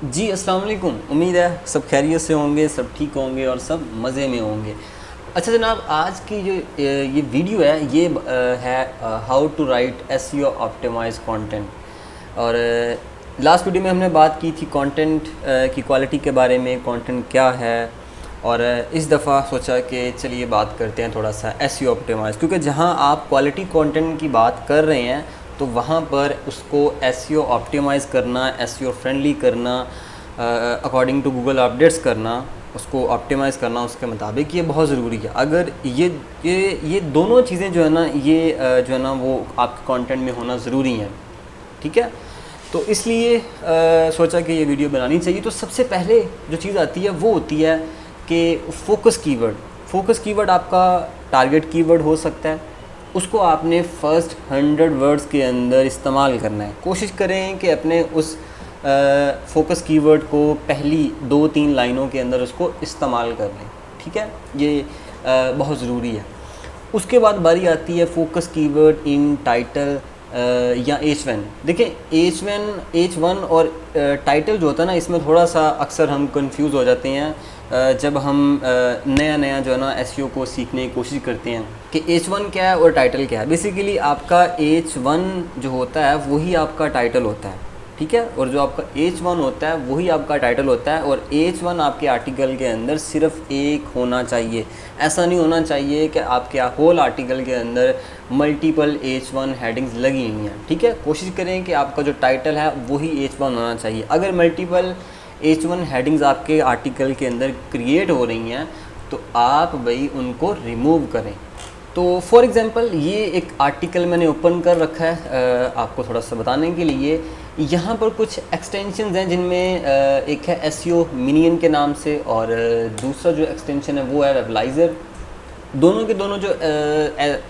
जी अस्सलाम वालेकुम। उम्मीद है सब खैरियत से होंगे, सब ठीक होंगे और सब मज़े में होंगे। अच्छा जनाब, आज की जो ये वीडियो है ये है how to write SEO optimize content. और लास्ट वीडियो में हमने बात की थी कंटेंट की क्वालिटी के बारे में, कंटेंट क्या है। और इस दफ़ा सोचा कि चलिए बात करते हैं थोड़ा सा एसईओ ऑप्टिमाइज, क्योंकि जहां आप क्वालिटी कंटेंट की बात कर रहे हैं तो वहाँ पर उसको एसईओ ऑप्टिमाइज़ करना, एसईओ फ्रेंडली करना, अकॉर्डिंग टू गूगल अपडेट्स करना, उसको ऑप्टिमाइज़ करना उसके मुताबिक, ये बहुत ज़रूरी है। अगर ये दोनों चीज़ें जो है ना, ये जो है ना वो आपके कंटेंट में होना ज़रूरी है। ठीक है, तो इसलिए सोचा कि ये वीडियो बनानी चाहिए। तो सबसे पहले जो चीज़ आती है वो होती है कि फोकस कीवर्ड। फोकस कीवर्ड आपका टारगेट कीवर्ड हो सकता है, उसको आपने फ़र्स्ट 100 वर्ड्स के अंदर इस्तेमाल करना है। कोशिश करें कि अपने उस फोकस कीवर्ड को पहली 2-3 लाइनों के अंदर उसको इस्तेमाल कर लें। ठीक है, ये बहुत ज़रूरी है। उसके बाद बारी आती है फोकस कीवर्ड इन टाइटल या H1। देखें H1 और टाइटल जो होता है ना, इसमें थोड़ा सा अक्सर हम कंफ्यूज हो जाते हैं जब हम नया जो है ना एसईओ को सीखने की कोशिश करते हैं कि H1 क्या है और टाइटल क्या है। बेसिकली आपका H1 जो होता है वही आपका टाइटल होता है। ठीक है, और जो आपका H1 होता है वही आपका टाइटल होता है। और H1 आपके आर्टिकल के अंदर सिर्फ एक होना चाहिए। ऐसा नहीं होना चाहिए कि आपके होल आर्टिकल के अंदर मल्टीपल H1 हेडिंग्स लगी हुई हैं। ठीक है, कोशिश करें कि आपका जो टाइटल है वही H1 होना चाहिए। अगर मल्टीपल H1 हेडिंग्स आपके आर्टिकल के अंदर क्रिएट हो रही हैं तो आप भाई उनको रिमूव करें। तो फॉर एग्ज़ाम्पल ये एक आर्टिकल मैंने ओपन कर रखा है आपको थोड़ा सा बताने के लिए। यहाँ पर कुछ एक्सटेंशंस हैं जिनमें एक है एसईओ मिनियन के नाम से, और दूसरा जो एक्सटेंशन है वो है वेबलाइज़र। दोनों के दोनों जो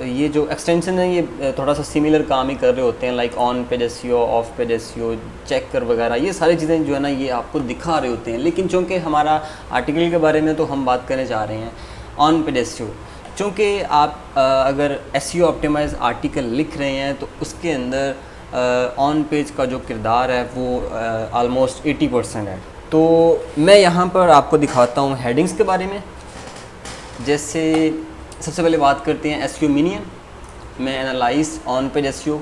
ये जो एक्सटेंशन है ये थोड़ा सा सिमिलर काम ही कर रहे होते हैं, like on page SEO, of page SEO, checker वगैरह, ये सारी चीज़ें जो है ना ये आपको दिखा रहे होते हैं। लेकिन चूँकि हमारा आर्टिकल के बारे में तो हम बात करने जा रहे हैं ऑन पेज एसईओ। चूँकि आप अगर एसईओ ऑप्टिमाइज आर्टिकल लिख रहे हैं तो उसके अंदर ऑन पेज का जो किरदार है वो आलमोस्ट 80% है। तो मैं यहाँ पर आपको दिखाता हूँ हेडिंग्स के बारे में। जैसे सबसे पहले बात करते हैं एसईओ मिनियन। मैं एनालाइज ऑन पेज एसईओ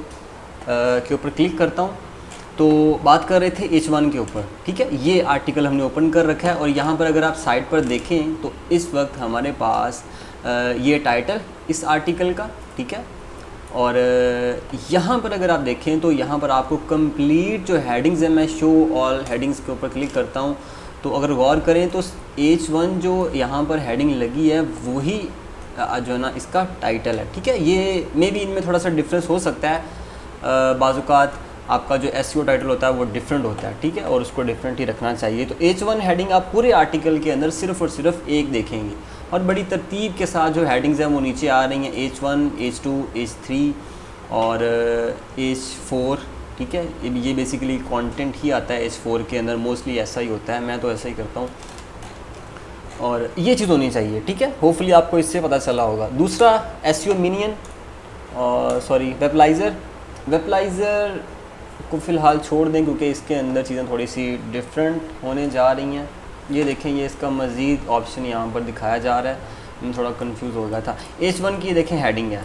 के ऊपर क्लिक करता हूँ। तो बात कर रहे थे H1 के ऊपर। ठीक है, ये आर्टिकल हमने ओपन कर रखा है और यहाँ पर अगर आप साइट पर देखें तो इस वक्त हमारे पास ये टाइटल इस आर्टिकल का। ठीक है, और यहाँ पर अगर आप देखें तो यहाँ पर आपको कंप्लीट जो हेडिंग्स है, मैं शो ऑल हेडिंग्स के ऊपर क्लिक करता हूँ तो अगर गौर करें तो H1 जो यहाँ पर हेडिंग लगी है वही जो है ना इसका टाइटल है। ठीक है, ये मे बी इनमें थोड़ा सा डिफरेंस हो सकता है। बाज़ात आपका जो एसईओ टाइटल होता है वो डिफरेंट होता है। ठीक है, और उसको डिफरेंट ही रखना चाहिए। तो H1 हेडिंग आप पूरे आर्टिकल के अंदर सिर्फ और सिर्फ एक देखेंगे और बड़ी तरतीब के साथ जो हेडिंग्स हैं वो नीचे आ रही हैं, H1, H2, H3 और H4। ठीक है, ये बेसिकली कंटेंट ही आता है H4 के अंदर, मोस्टली ऐसा ही होता है, मैं तो ऐसा ही करता हूँ। और ये चीज़ होनी चाहिए। ठीक है, होपफुली आपको इससे पता चला होगा। दूसरा एसईओ मिनियन और वेबलाइज़र को फ़िलहाल छोड़ दें क्योंकि इसके अंदर चीज़ें थोड़ी सी डिफरेंट होने जा रही हैं। ये देखें, ये इसका मज़ीद ऑप्शन यहाँ पर दिखाया जा रहा है, मैं थोड़ा कंफ्यूज हो गया था। H1 की देखें हेडिंग है,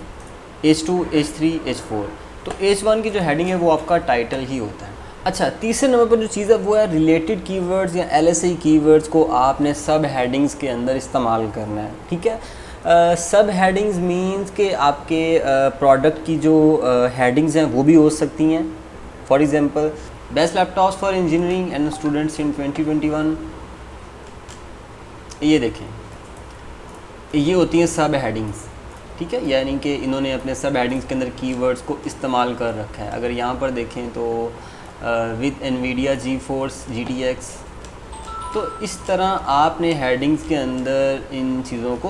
H2, H3, H4। तो H1 की जो हेडिंग है वो आपका टाइटल ही होता है। अच्छा, तीसरे नंबर पर जो चीज़ है वो है रिलेटेड कीवर्ड्स या LSI कीवर्ड्स को आपने सब हेडिंग्स के अंदर इस्तेमाल करना है। ठीक है, सब हेडिंग्स मीन्स के आपके प्रोडक्ट की जो हेडिंग्स हैं वो भी हो सकती हैं। For example best laptops for engineering and students in 2021। ये देखें, ये होती हैं सब हेडिंग्स। ठीक है, यानी कि इन्होंने अपने सब हेडिंग्स के अंदर कीवर्ड्स को इस्तेमाल कर रखा है। अगर यहाँ पर देखें तो विद NVIDIA GeForce GTX, तो इस तरह आपने हेडिंग्स के अंदर इन चीज़ों को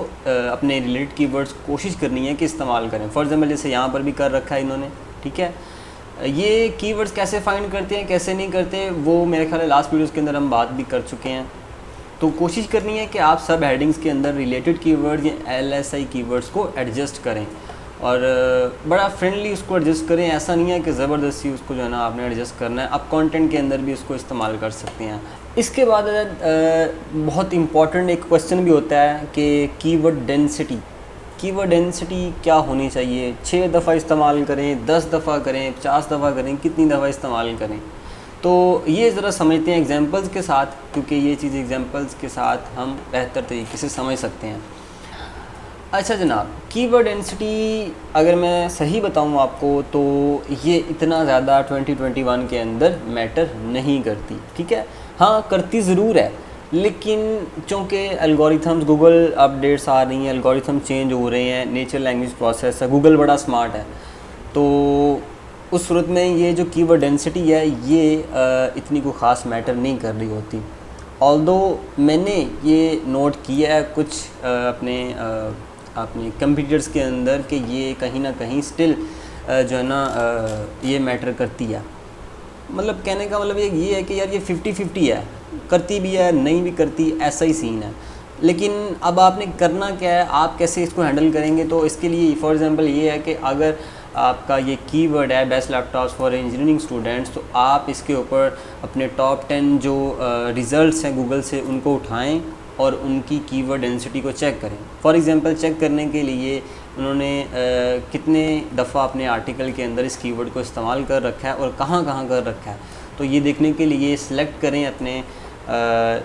अपने रिलेटेड कीवर्ड्स कोशिश करनी है कि इस्तेमाल करें। फॉर एग्जांपल जैसे यहाँ पर भी कर रखा है इन्होंने। ठीक है, ये कीवर्ड्स कैसे फाइंड करते हैं, कैसे नहीं करते, वो मेरे ख्याल है लास्ट वीडियोज़ के अंदर हम बात भी कर चुके हैं। तो कोशिश करनी है कि आप सब हेडिंग्स के अंदर रिलेटेड कीवर्ड्स या LSI कीवर्ड्स को एडजस्ट करें। और बड़ा फ्रेंडली उसको एडजस्ट करें। ऐसा नहीं है कि ज़बरदस्ती उसको जो है ना आपने एडजस्ट करना है, आप कंटेंट के अंदर भी उसको इस्तेमाल कर सकते हैं। इसके बाद बहुत इम्पॉर्टेंट एक क्वेश्चन भी होता है कि कीवर्ड डेंसिटी। कीवर्ड डेंसिटी क्या होनी चाहिए? 6 दफ़ा इस्तेमाल करें, 10 दफ़ा करें, 50 दफ़ा करें, कितनी दफ़ा इस्तेमाल करें? तो ये ज़रा समझते हैं एग्जांपल्स के साथ, क्योंकि ये चीज़ एग्जांपल्स के साथ हम बेहतर तरीके से समझ सकते हैं। अच्छा जनाब, कीवर्ड डेंसिटी अगर मैं सही बताऊं आपको तो ये इतना ज़्यादा 2021 के अंदर मैटर नहीं करती, ठीक है। हाँ, करती ज़रूर है, लेकिन चूँकि एल्गोरिथम्स, गूगल अपडेट्स आ रही हैं, एल्गोरिथम चेंज हो रहे हैं, नेचुरल लैंग्वेज प्रोसेस है, गूगल बड़ा स्मार्ट है, तो उस सूरत में ये जो कीवर्ड डेंसिटी है ये इतनी कोई ख़ास मैटर नहीं कर रही होती। ऑल्दो मैंने ये नोट किया है कुछ अपने कंप्यूटर्स के अंदर कि ये कहीं ना कहीं स्टिल जो है ना ये मैटर करती है। मतलब कहने का मतलब ये है कि यार ये 50-50 है, करती भी है नहीं भी करती, ऐसा ही सीन है। लेकिन अब आपने करना क्या है, आप कैसे इसको हैंडल करेंगे? तो इसके लिए फॉर एग्जांपल ये है कि अगर आपका ये कीवर्ड है best laptops for engineering students, तो आप इसके ऊपर अपने टॉप 10 जो रिज़ल्ट्स हैं गूगल से उनको उठाएं और उनकी कीवर्ड डेंसिटी को चेक करें। फॉर एग्जांपल चेक करने के लिए उन्होंने कितने दफ़ा अपने आर्टिकल के अंदर इस कीवर्ड को इस्तेमाल कर रखा है और कहाँ कहाँ कर रखा है, तो ये देखने के लिए सिलेक्ट करें अपने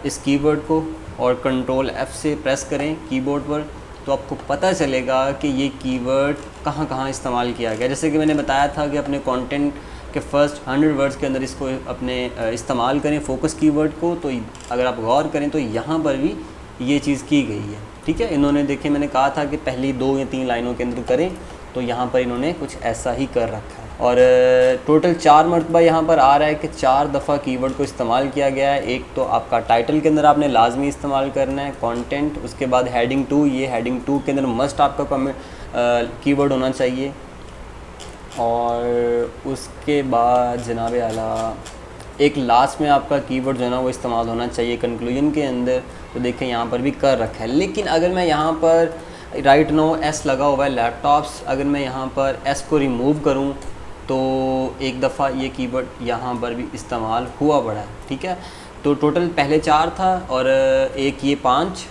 इस कीवर्ड को और कंट्रोल F से प्रेस करें कीबोर्ड पर, तो आपको पता चलेगा कि ये कीवर्ड कहाँ कहाँ इस्तेमाल किया गया। जैसे कि मैंने बताया था कि अपने कंटेंट के फर्स्ट 100 वर्ड्स के अंदर इसको अपने इस्तेमाल करें, फोकस कीवर्ड को। तो अगर आप गौर करें तो यहाँ पर भी ये चीज़ की गई है, ठीक है। इन्होंने देखे, मैंने कहा था कि पहली 2 या 3 लाइनों के अंदर करें, तो यहाँ पर इन्होंने कुछ ऐसा ही कर रखा है। और टोटल 4 मरतबा यहाँ पर आ रहा है कि 4 दफ़ा कीवर्ड को इस्तेमाल किया गया है। एक तो आपका टाइटल के अंदर आपने लाजमी इस्तेमाल करना है कंटेंट, उसके बाद हेडिंग 2, ये हेडिंग 2 के अंदर मस्ट आपका कीवर्ड होना चाहिए। और उसके बाद जनाब आला एक लास्ट में आपका कीवर्ड जो है ना वो इस्तेमाल होना चाहिए कंक्लूजन के अंदर। तो देखें यहाँ पर भी कर रखा है, लेकिन अगर मैं यहाँ पर राइट नाउ एस लगा हुआ है लैपटॉप्स, अगर मैं यहाँ पर एस को रिमूव करूँ तो एक दफ़ा ये कीवर्ड यहाँ पर भी इस्तेमाल हुआ पड़ा है, ठीक है। तो टोटल पहले 4 था और एक ये 5,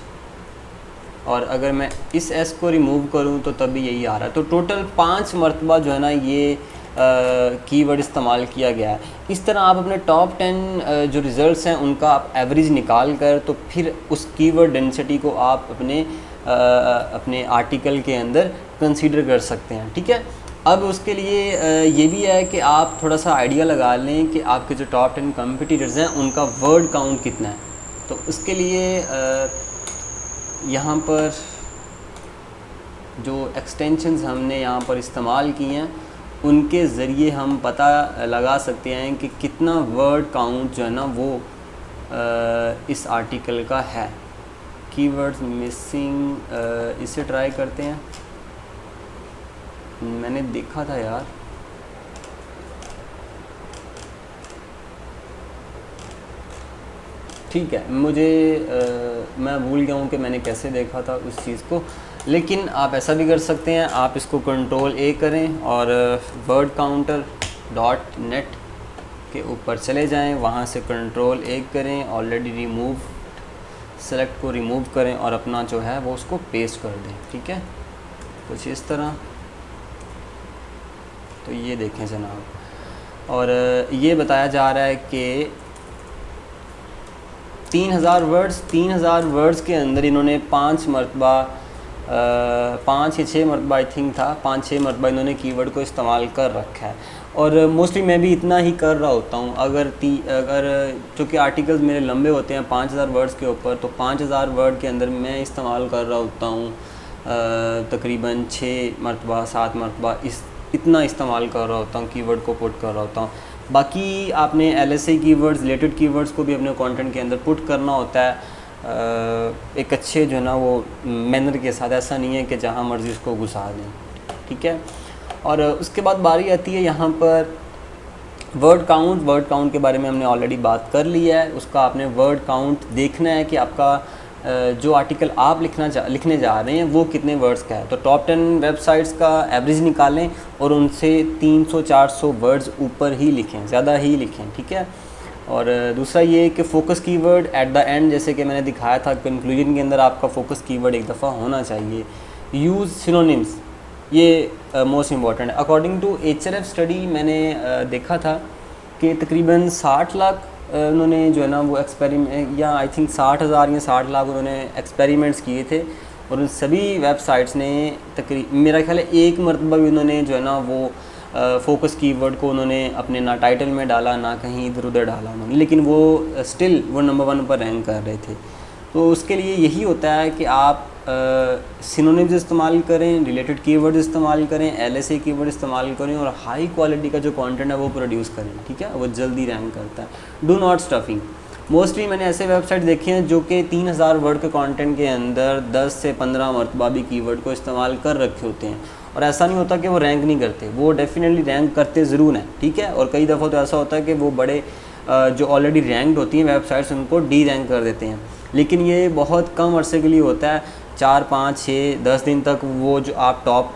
और अगर मैं इस एस को रिमूव करूँ तो तब भी यही आ रहा है। तो टोटल 5 मरतबा जो है ना ये कीवर्ड इस्तेमाल किया गया है। इस तरह आप अपने टॉप 10 जो रिज़ल्ट्स हैं उनका आप एवरेज निकाल कर तो फिर उस कीवर्ड डेंसिटी को आप अपने आर्टिकल के अंदर कंसीडर कर सकते हैं, ठीक है। अब उसके लिए ये भी है कि आप थोड़ा सा आइडिया लगा लें कि आपके जो टॉप 10 कॉम्पिटिटर्स हैं उनका वर्ड काउंट कितना है। तो उसके लिए यहाँ पर जो एक्सटेंशंस हमने यहाँ पर इस्तेमाल किए हैं उनके ज़रिए हम पता लगा सकते हैं कि कितना वर्ड काउंट जो है ना वो इस आर्टिकल का है। कीवर्ड्स मिसिंग, इसे ट्राई करते हैं। मैंने देखा था यार, ठीक है, मैं भूल गया हूँ कि मैंने कैसे देखा था उस चीज़ को। लेकिन आप ऐसा भी कर सकते हैं, आप इसको कंट्रोल A करें और wordcounter.net के ऊपर चले जाएं, वहाँ से कंट्रोल A करें, ऑलरेडी रिमूव सेलेक्ट को रिमूव करें और अपना जो है वो उसको पेस्ट कर दें, ठीक है, कुछ इस तरह। तो ये देखें जनाब, और ये बताया जा रहा है कि 3000 वर्ड्स के अंदर इन्होंने 5 मरतबा 5 या 6 मरतबा आई थिंक था, 5-6 मरतबा इन्होंने कीवर्ड को इस्तेमाल कर रखा है। और मोस्टली मैं भी इतना ही कर रहा होता हूँ। अगर चूँकि आर्टिकल्स मेरे लंबे होते हैं 5000 वर्ड्स के ऊपर, तो 5000 वर्ड के अंदर मैं इस्तेमाल कर रहा होता हूँ तकरीबन 6 मरतबा 7 मरतबा इतना इस्तेमाल कर रहा होता हूँ, कीवर्ड को पुट कर रहा होता हूँ। बाकी आपने LSA कीवर्ड्स, रिलेटेड कीवर्ड्स को भी अपने कंटेंट के अंदर पुट करना होता है एक अच्छे जो है ना वो मैनर के साथ। ऐसा नहीं है कि जहाँ मर्ज़ी उसको घुसा दें, ठीक है। और उसके बाद बारी आती है यहाँ पर वर्ड काउंट के बारे में हमने ऑलरेडी बात कर ली है। उसका आपने वर्ड काउंट देखना है कि आपका जो आर्टिकल आप लिखने जा रहे हैं वो कितने वर्ड्स का है। तो टॉप 10 वेबसाइट्स का एवरेज निकालें और उनसे 300-400 वर्ड्स ऊपर ही लिखें, ज़्यादा ही लिखें, ठीक है। और दूसरा ये कि focus keyword at the end, जैसे कि मैंने दिखाया था कंक्लूजन के अंदर आपका फ़ोकस कीवर्ड एक दफ़ा होना चाहिए। यूज़ सिनोनिम्स, ये मोस्ट इम्पॉर्टेंट है। अकॉर्डिंग टू HRF स्टडी मैंने देखा था कि तकरीबन 60 लाख उन्होंने जो है ना वो एक्सपेरिमेंट, या आई थिंक 60,000 या 60 लाख उन्होंने एक्सपेरिमेंट्स किए थे, और उन सभी वेबसाइट्स ने मेरा ख्याल है एक मरतबा भी उन्होंने जो है ना वो फोकस कीवर्ड को उन्होंने अपने ना टाइटल में डाला ना कहीं इधर उधर डाला उन्होंने, लेकिन वो स्टिल वो नंबर 1 पर रैंक कर रहे थे। तो उसके लिए यही होता है कि आप सिनोनिम्स इस्तेमाल करें, रिलेटेड कीवर्ड इस्तेमाल करें, LSA कीवर्ड इस्तेमाल करें, और हाई क्वालिटी का जो कंटेंट है वो प्रोड्यूस करें, ठीक है, वो जल्दी रैंक करता है। Do not stuffing. मोस्टली मैंने ऐसे वेबसाइट देखे हैं जो कि 3000 वर्ड के कंटेंट के अंदर 10 से 15 मरतबा भी कीवर्ड को इस्तेमाल कर रखे होते हैं, और ऐसा नहीं होता कि वो रैंक नहीं करते, वो डेफिनेटली रैंक करते ज़रूर हैं, ठीक है। और कई दफ़ा तो ऐसा होता है कि वो बड़े जो ऑलरेडी रैंक्ड होती हैं वेबसाइट्स उनको डी रैंक कर देते हैं, लेकिन ये बहुत कम अरसे के लिए होता है। 4, 5, 6, 10 दिन तक वो जो आप टॉप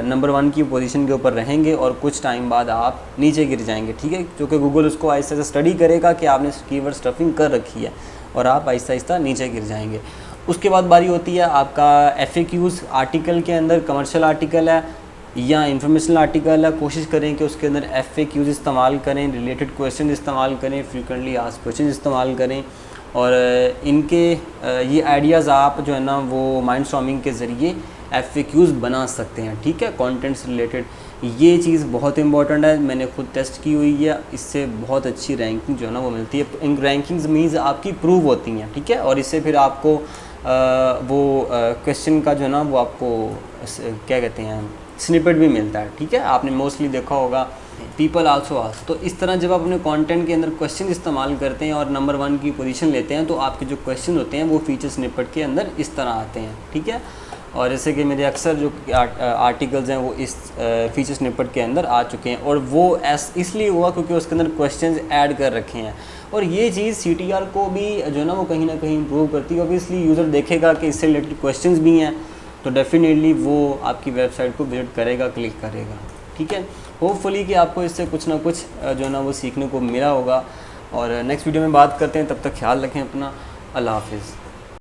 नंबर 1 की पोजीशन के ऊपर रहेंगे, और कुछ टाइम बाद आप नीचे गिर जाएंगे, ठीक है, क्योंकि गूगल उसको आहिस्ता आहिस्ता स्टडी करेगा कि आपने कीवर्ड स्टफिंग कर रखी है, और आप आहिस्ता आहिस्ता नीचे गिर जाएंगे। उसके बाद बारी होती है आपका FAQs। आर्टिकल के अंदर कमर्शियल आर्टिकल है या इंफॉर्मेशनल आर्टिकल है, कोशिश करें कि उसके अंदर FAQs इस्तेमाल करें, रिलेटेड क्वेश्चन इस्तेमाल करें, फ्रीक्वेंटली आस्क्ड क्वेश्चन इस्तेमाल करें, और इनके ये आइडियाज़ आप जो है ना वो माइंडस्टॉर्मिंग के ज़रिए FAQs बना सकते हैं, ठीक है, कंटेंट से रिलेटेड। ये चीज़ बहुत इंपॉर्टेंट है, मैंने खुद टेस्ट की हुई है, इससे बहुत अच्छी रैंकिंग जो है ना वो मिलती है। इन रैंकिंग्स मीन्स आपकी प्रूव होती हैं, ठीक है, और इससे फिर आपको वो क्वेश्चन का जो है ना वो आपको क्या कहते हैं स्निपेट भी मिलता है, ठीक है। आपने मोस्टली देखा होगा पीपल आल्सो आस्क। तो इस तरह जब आप अपने कंटेंट के अंदर क्वेश्चन इस्तेमाल करते हैं और नंबर 1 की पोजीशन लेते हैं, तो आपके जो क्वेश्चन होते हैं वो फीचर स्निपेट के अंदर इस तरह आते हैं, ठीक है। और जैसे कि मेरे अक्सर जो आर्टिकल्स हैं वो इस फीचर स्निपेट के अंदर आ चुके हैं, और वो इसलिए हुआ क्योंकि उसके अंदर क्वेश्चंस ऐड कर रखे हैं। और ये चीज़ CTR को भी जो है ना वो कहीं ना कहीं इम्प्रूव करती है। ऑब्वियसली यूज़र देखेगा कि इससे रिलेटेड क्वेश्चंस भी हैं, तो डेफिनेटली वो आपकी वेबसाइट को विजिट करेगा, क्लिक करेगा, ठीक है। होपफुली कि आपको इससे कुछ ना कुछ जो है ना वो सीखने को मिला होगा। और नेक्स्ट वीडियो में बात करते हैं, तब तक ख्याल रखें अपना। अल्लाह हाफिज़।